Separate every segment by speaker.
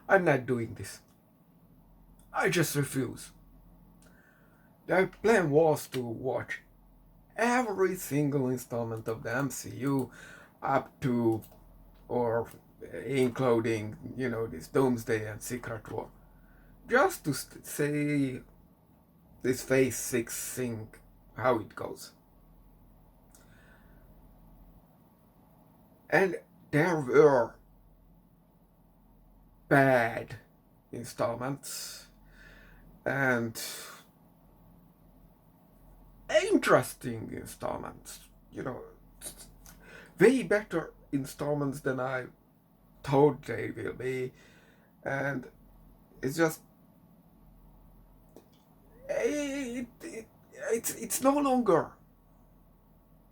Speaker 1: I'm not doing this. I just refuse. The plan was to watch every single installment of the MCU up to or including, this Doomsday and Secret War. Just to say this Phase 6 thing, how it goes. And there were bad installments and interesting installments. Way better installments than I thought they will be. And it's just it's no longer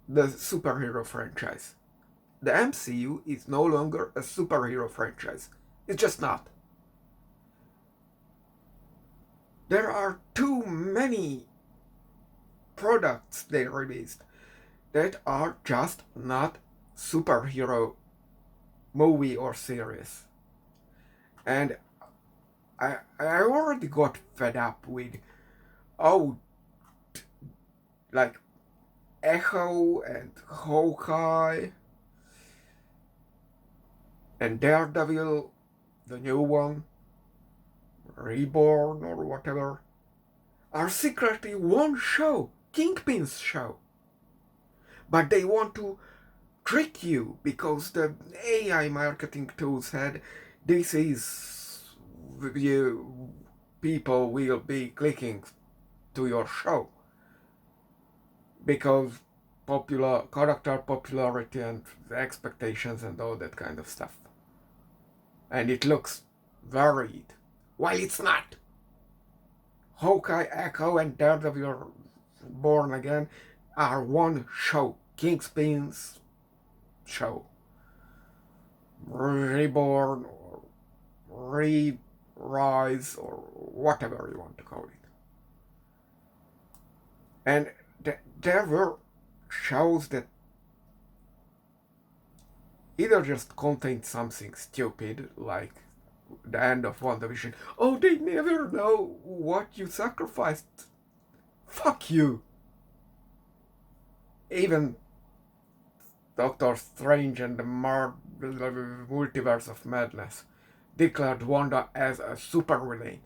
Speaker 1: the superhero franchise. The MCU is no longer a superhero franchise. It's just not. There are too many products they released that are just not superhero movie or series. And I already got fed up with, oh, like Echo and Hawkeye and Daredevil, the new one, Reborn or whatever, are secretly one show, Kingpin's show. But they want to trick you because the AI marketing tools said this is you people will be clicking to your show because popular character popularity and expectations and all that kind of stuff. And it looks varied. While it's not. Hawkeye, Echo, and Daredevil Born Again are one show. Kingpin's show. Reborn or Re-Rise or whatever you want to call it. And there were shows that either just contained something stupid like the end of WandaVision. Oh, they never know what you sacrificed. Fuck you. Even Doctor Strange and the Multiverse of Madness declared Wanda as a supervillain.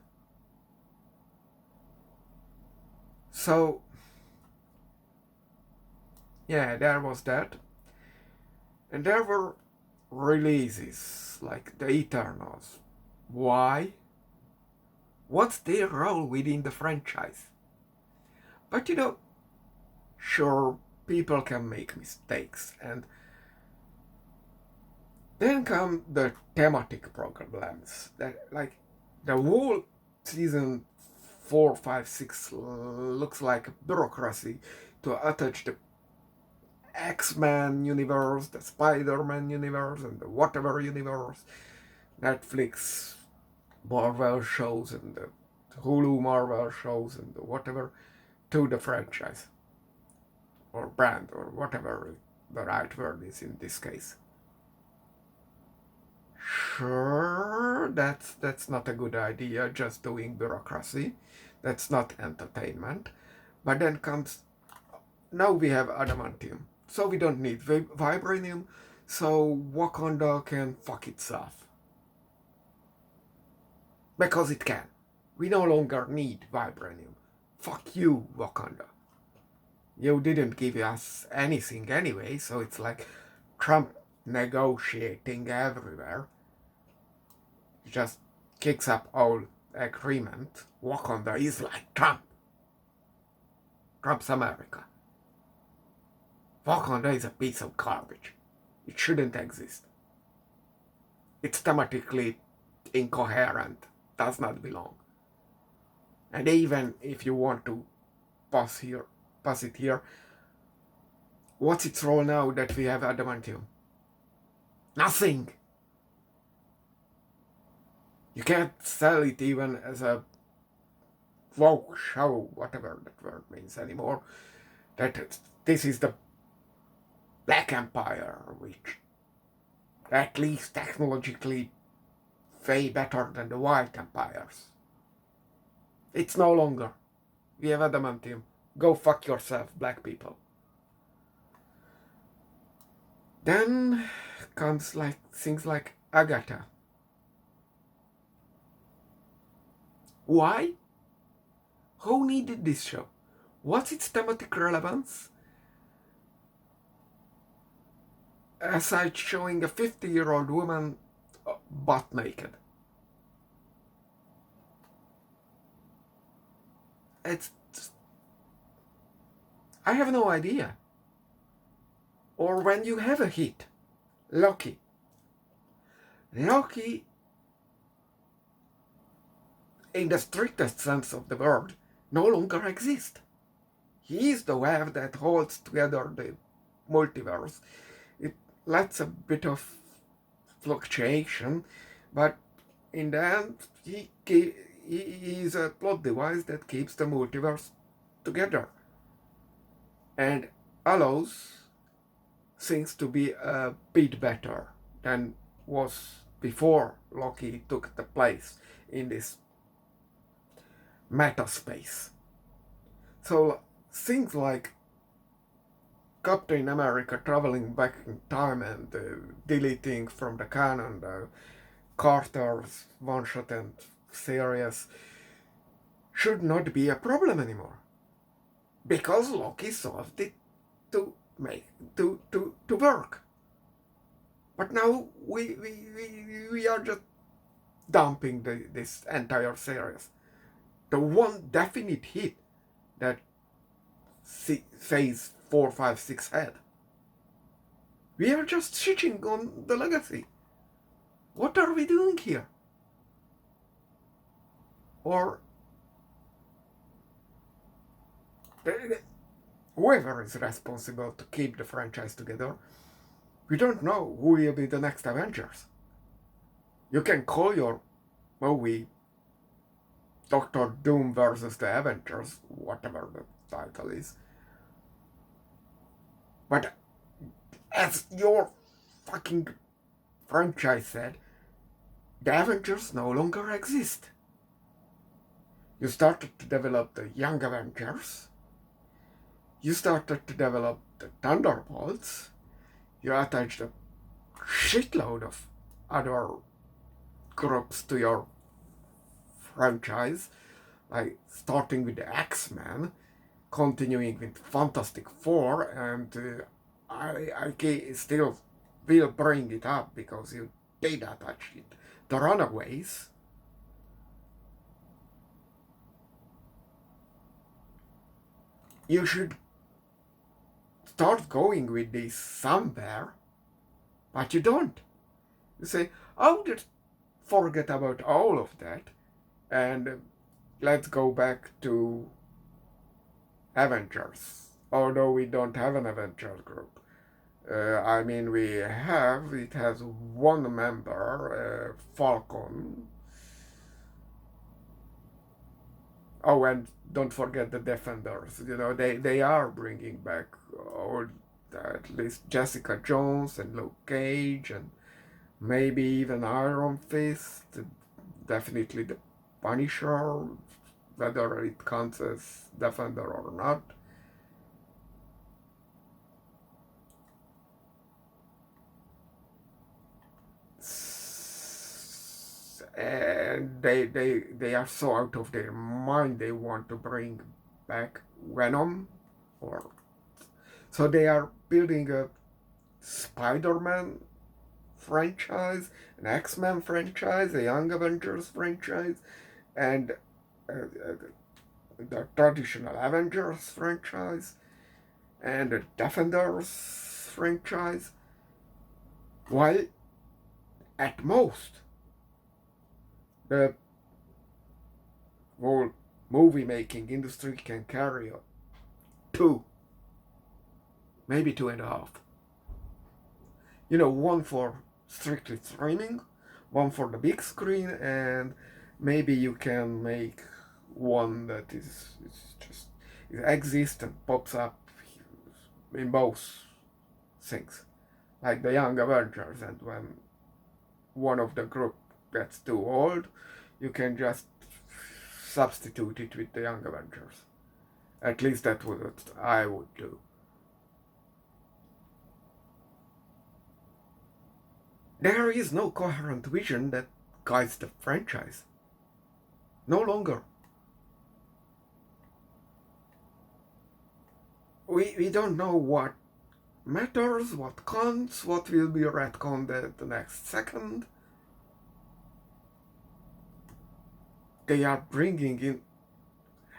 Speaker 1: So, yeah, there was that. And there were releases like the Eternals. Why? What's their role within the franchise? But sure, people can make mistakes, and then come the thematic problems. That like the whole season 4, 5, 6 looks like bureaucracy to attach the X-Men universe, the Spider-Man universe, and the whatever universe, Netflix Marvel shows and the Hulu Marvel shows and the whatever to the franchise or brand or whatever the right word is in this case. Sure, that's not a good idea, just doing bureaucracy. That's not entertainment. But then comes, now we have adamantium, so we don't need vibranium, so Wakanda can fuck itself. Because it can. We no longer need vibranium. Fuck you, Wakanda. You didn't give us anything anyway, so it's like Trump negotiating everywhere. He just kicks up all agreement. Wakanda is like Trump. Trump's America. Wakanda is a piece of garbage. It shouldn't exist. It's thematically incoherent. Does not belong. And even if you want to pass it here, what's its role now that we have adamantium? Nothing. You can't sell it even as a woke show, whatever that word means anymore. That this is the Black Empire, which at least technologically way better than the white empires. It's no longer. We have adamantium. Go fuck yourself, black people. Then comes like things like Agatha. Why? Who needed this show? What's its thematic relevance? Aside showing a 50-year-old woman butt naked. It's... I have no idea. Or when you have a hit. Loki. Loki, in the strictest sense of the word, no longer exists. He is the web that holds together the multiverse. It lets a bit of fluctuation, but in the end, he is a plot device that keeps the multiverse together and allows things to be a bit better than was before Loki took the place in this meta space. So things like Captain America traveling back in time and deleting from the canon the Carter's one-shot and series should not be a problem anymore, because Loki solved it to work. But now we are just dumping this entire series. The one definite hit that Phase 4, 5, 6 had. We are just shitting on the legacy. What are we doing here? Or whoever is responsible to keep the franchise together, we don't know who will be the next Avengers. You can call your movie Doctor Doom versus the Avengers, whatever the title is. But as your fucking franchise said, the Avengers no longer exist. You started to develop the Young Avengers. You started to develop the Thunderbolts. You attached a shitload of other groups to your franchise, like starting with the X-Men, continuing with Fantastic Four, and I still will bring it up because you did attach it. The Runaways. You should start going with this somewhere, but you don't. You say, oh, just forget about all of that and let's go back to Avengers. Although we don't have an Avengers group. I mean, it has one member, Falcon. Oh, and don't forget the Defenders. You know, they are bringing back all, at least Jessica Jones and Luke Cage and maybe even Iron Fist. Definitely the Punisher, whether it counts as Defender or not. And they are so out of their mind, they want to bring back Venom, or so they are building a Spider-Man franchise, an X-Men franchise, a Young Avengers franchise, and the traditional Avengers franchise, and the Defenders franchise, while at most the whole movie making industry can carry two, maybe 2.5. You know, one for strictly streaming, one for the big screen, and maybe you can make one that is just it exists and pops up in both things, like the Young Avengers, and when one of the group that's too old, you can just substitute it with the Young Avengers. At least that's what I would do. There is no coherent vision that guides the franchise. No longer. We don't know what matters, what counts, what will be retconned at the next second. They are bringing in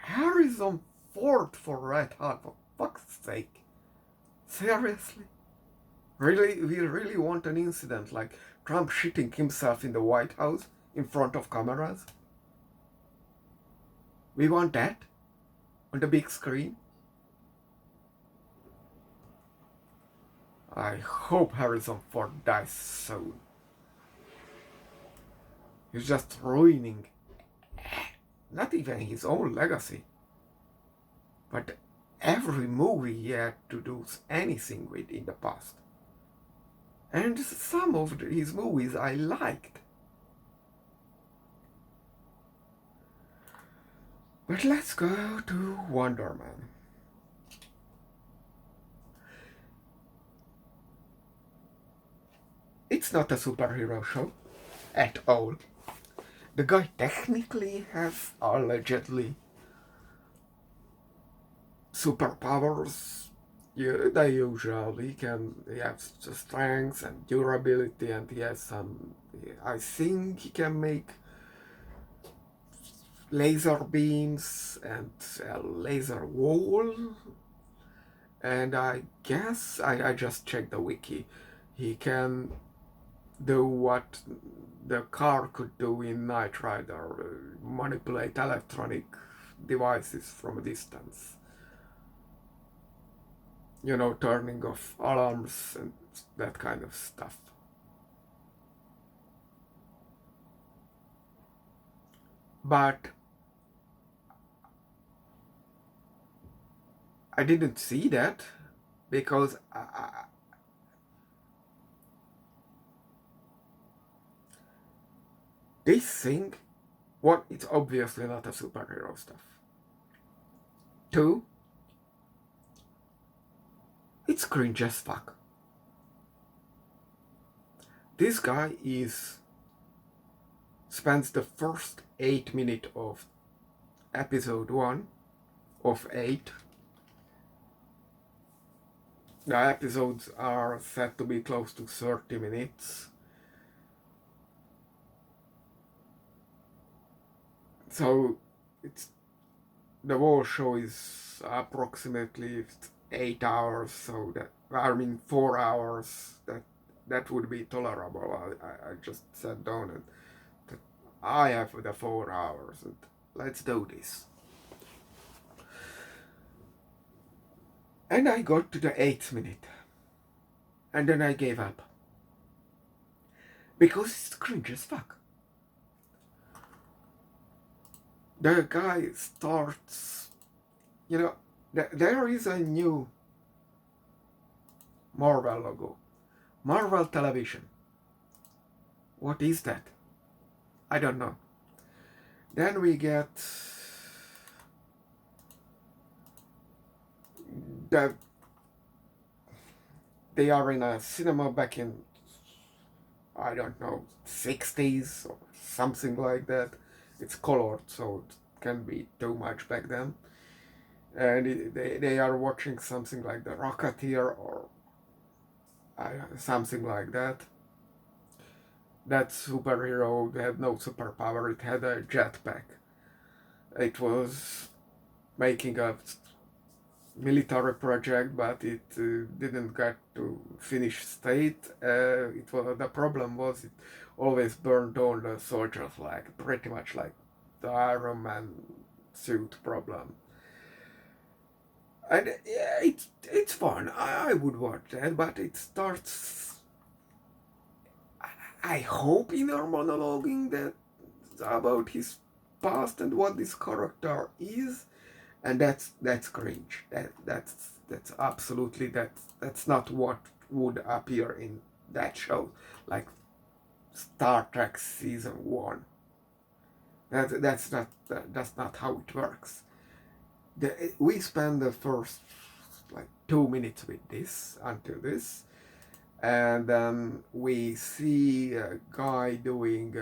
Speaker 1: Harrison Ford for Red Hot, for fuck's sake. Seriously? Really? We really want an incident like Trump shitting himself in the White House in front of cameras? We want that? On the big screen? I hope Harrison Ford dies soon. He's just ruining not even his own legacy, but every movie he had to do anything with in the past. And some of his movies I liked. But let's go to Wonder Man. It's not a superhero show at all. The guy technically has allegedly superpowers. Yeah, the usual. He has strength and durability, and he has some. I think he can make laser beams and a laser wall. And I guess I just checked the wiki. He can do what the car could do in Knight Rider, manipulate electronic devices from a distance. You know, turning off alarms and that kind of stuff. But I didn't see that because this thing, one, it's obviously not a superhero stuff. Two, it's cringe as fuck. This guy spends the first 8 minutes of episode 1 of 8. The episodes are set to be close to 30 minutes. So the whole show is approximately 8 hours, so that, I mean 4 hours, that would be tolerable. I just sat down and I have the 4 hours and let's do this. And I got to the 8th minute. And then I gave up. Because it's cringe as fuck. The guy starts, you know, there is a new Marvel logo. Marvel Television. What is that? I don't know. Then we get they are in a cinema back in, I don't know, 60s or something like that. It's colored, so it can be too much back then. And they are watching something like The Rocketeer or something like that. That superhero had no superpower, it had a jetpack. It was making a military project, but it didn't get to finish state. The problem was it always burned down the soldier flag, pretty much like the Iron Man suit problem. And yeah, it's fun. I would watch that, but it starts. I hope in our monologuing that about his past and what this character is, and that's cringe. That's absolutely that's not what would appear in that show. Like Star Trek season 1. That's not how it works. We spend the first like 2 minutes with this until this, and then we see a guy doing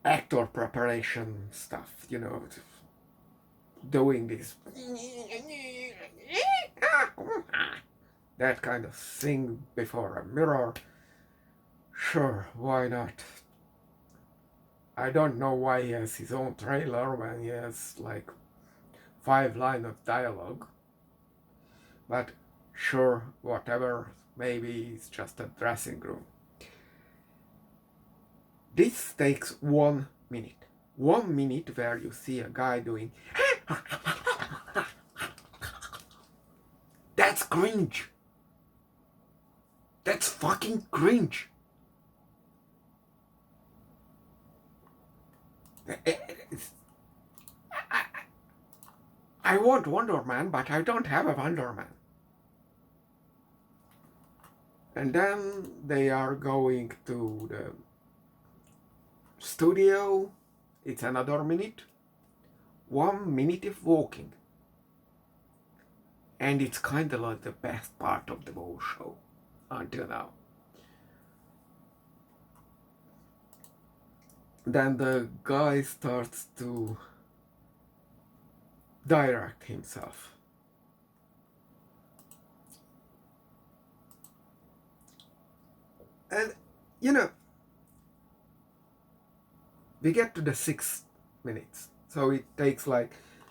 Speaker 1: actor preparation stuff, doing this that kind of thing before a mirror. Sure, why not? I don't know why he has his own trailer when he has like 5 lines of dialogue, but sure, whatever, maybe it's just a dressing room. This takes 1 minute. 1 minute where you see a guy doing that's cringe. That's fucking cringe. I want Wonder Man, but I don't have a Wonder Man. And then they are going to the studio. It's another minute. 1 minute of walking. And it's kind of like the best part of the whole show until now. Then the guy starts to direct himself. And we get to the 6 minutes. So it takes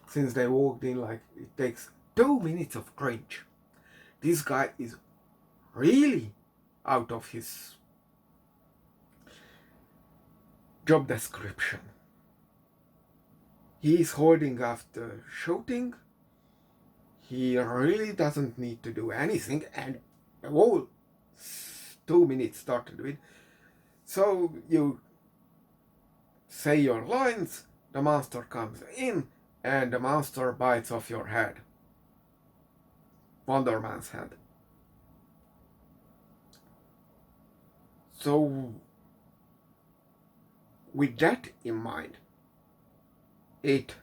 Speaker 1: since they walked in, it takes 2 minutes of cringe. This guy is really out of his job description. He is holding after shooting. He really doesn't need to do anything, and the whole 2 minutes started with. So you say your lines, the monster comes in, and the monster bites off your head. Wonder Man's head. So with that in mind, it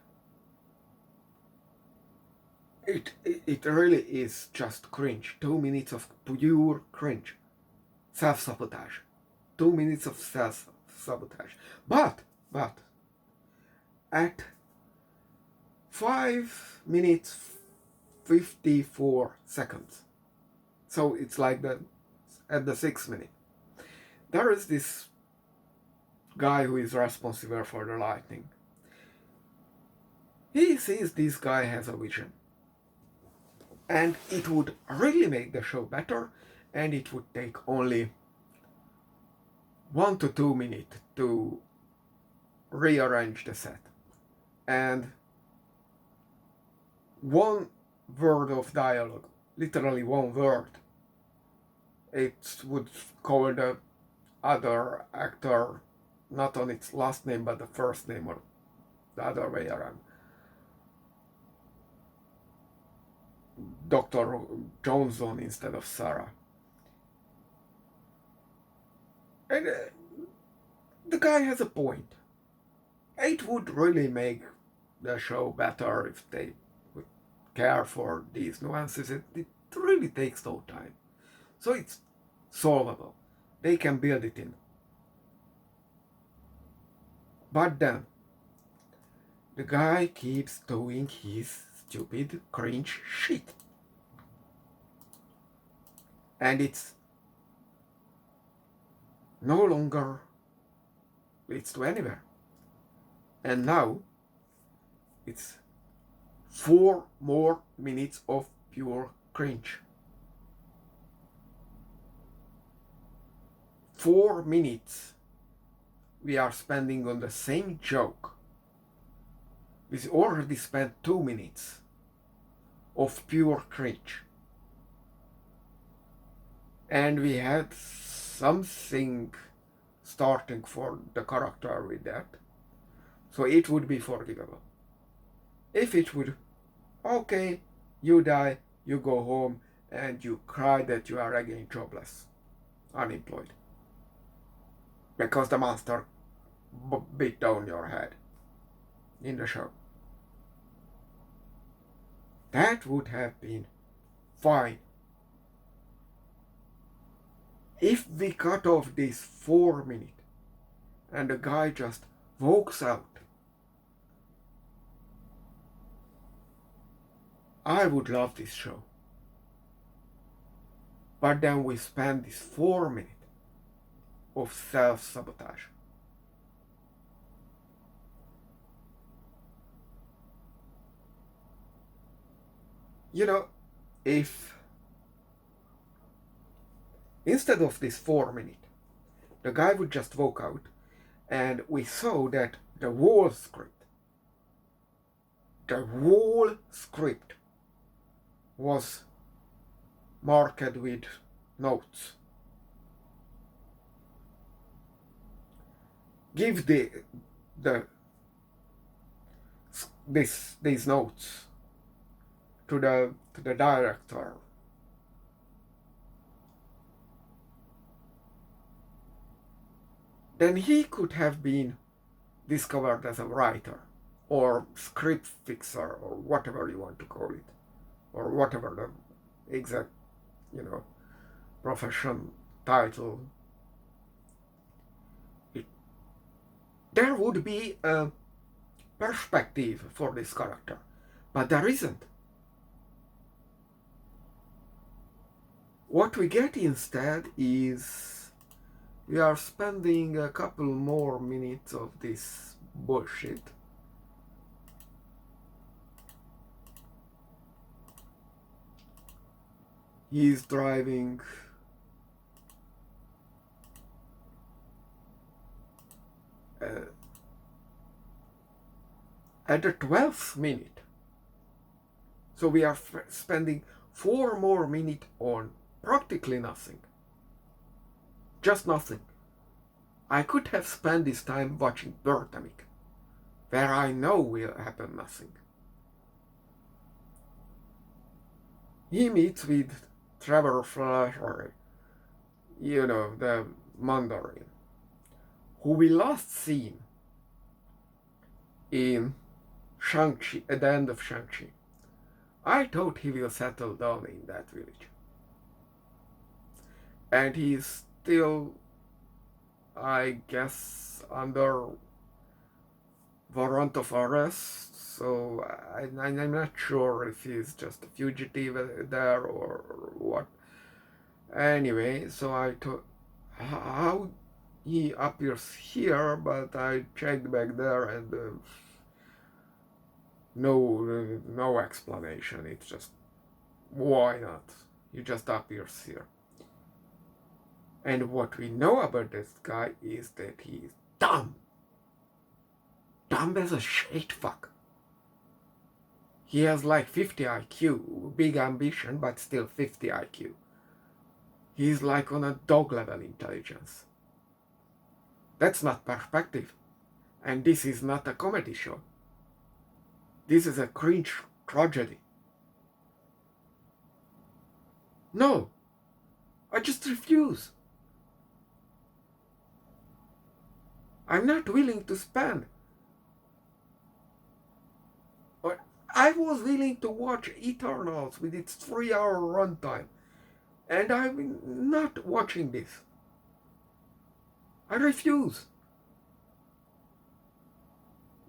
Speaker 1: really is just cringe. 2 minutes of pure cringe. Self-sabotage. 2 minutes of self-sabotage. But at 5 minutes 54 seconds, so it's like at the 6th minute, there is this guy who is responsible for the lighting. He sees this guy has a vision, and it would really make the show better, and it would take only 1 to 2 minutes to rearrange the set, and 1 word of dialogue, literally 1 word, it would call the other actor not on its last name but the first name, or the other way around. Dr. Johnson instead of Sarah. And the guy has a point. It would really make the show better if they would care for these nuances. It really takes no time. So it's solvable. They can build it in. But then, the guy keeps doing his stupid, cringe shit. And it's no longer leads to anywhere. And now, it's 4 more minutes of pure cringe. 4 minutes we are spending on the same joke. We already spent 2 minutes of pure cringe. And we had something starting for the character with that. So it would be forgivable. If it would, okay, you die, you go home, and you cry that you are again jobless, unemployed, because the monster bit down your head in the show. That would have been fine if we cut off this 4 minute and the guy just walks out. I would love this show. But then we spend this 4 minute of self-sabotage. You know, if instead of this 4 minute, the guy would just walk out and we saw that the whole script was marked with notes. Give these notes to the director. Then he could have been discovered as a writer or script fixer or whatever you want to call it, or whatever the exact, profession title. There would be a perspective for this character, but there isn't. What we get instead is we are spending a couple more minutes of this bullshit. He's driving at the 12th minute. So we are spending 4 more minutes on practically nothing. Just nothing. I could have spent this time watching Birdemic, where I know will happen nothing. He meets with Trevor Flasher, the Mandarin, who we last seen in Shang-Chi, at the end of Shang-Chi. I thought he will settle down in that village. And he's still, I guess, under warrant of arrest, so I'm not sure if he's just a fugitive there or what. Anyway, so I thought, how he appears here, but I checked back there and no explanation. It's just, why not? He just appears here. And what we know about this guy is that he is dumb. Dumb as a shit fuck. He has like 50 IQ, big ambition, but still 50 IQ. He's like on a dog level intelligence. That's not perspective. And this is not a comedy show. This is a cringe tragedy. No, I just refuse. I'm not willing to spend. I was willing to watch Eternals with its 3-hour runtime, and I'm not watching this. I refuse.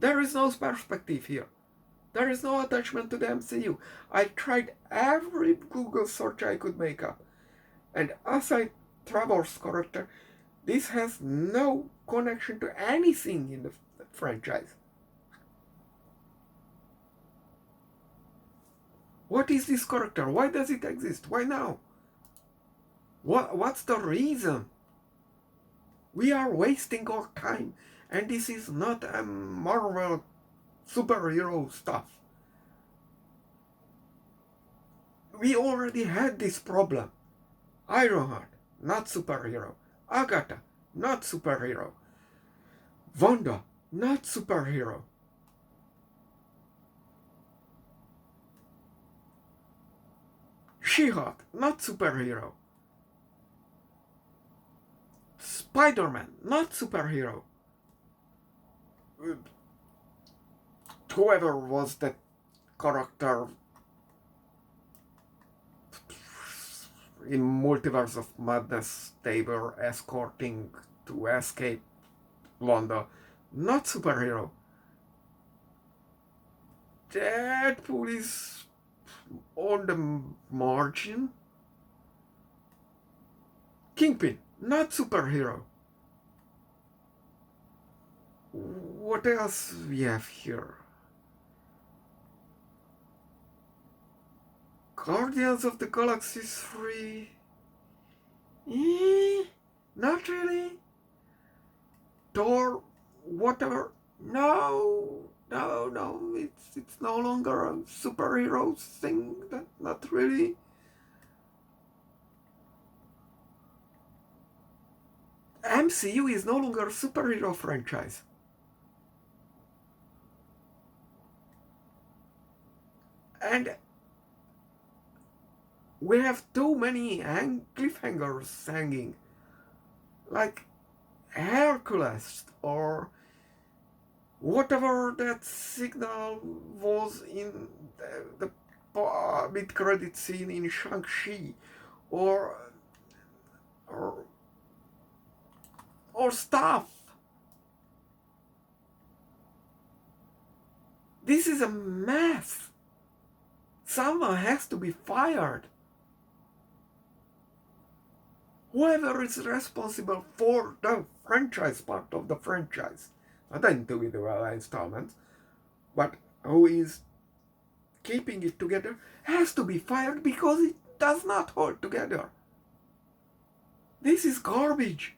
Speaker 1: There is no perspective here. There is no attachment to the MCU. I tried every Google search I could make up, and aside Trevor's character, this has no connection to anything in the franchise. What is this character? Why does it exist? Why now? What's the reason? We are wasting our time, and this is not a Marvel superhero stuff. We already had this problem. Ironheart, not superhero. Agatha, not superhero. Wanda, not superhero. She-Hulk, not superhero. Spider-Man, not superhero. Whoever was that character in Multiverse of Madness they were escorting to escape Wanda, not superhero. Deadpool is on the margin. Kingpin, not superhero. What else we have here? Guardians of the Galaxy 3. Not really. Thor, whatever. No. It's no longer a superhero thing. Not really. MCU is no longer a superhero franchise. And we have too many cliffhangers hanging. Like Hercules or whatever that signal was in the mid-credit scene in Shang-Chi, or stuff. This is a mess. Someone has to be fired. Whoever is responsible for the franchise part of the franchise, not the individual installments, but who is keeping it together, has to be fired because it does not hold together. This is garbage.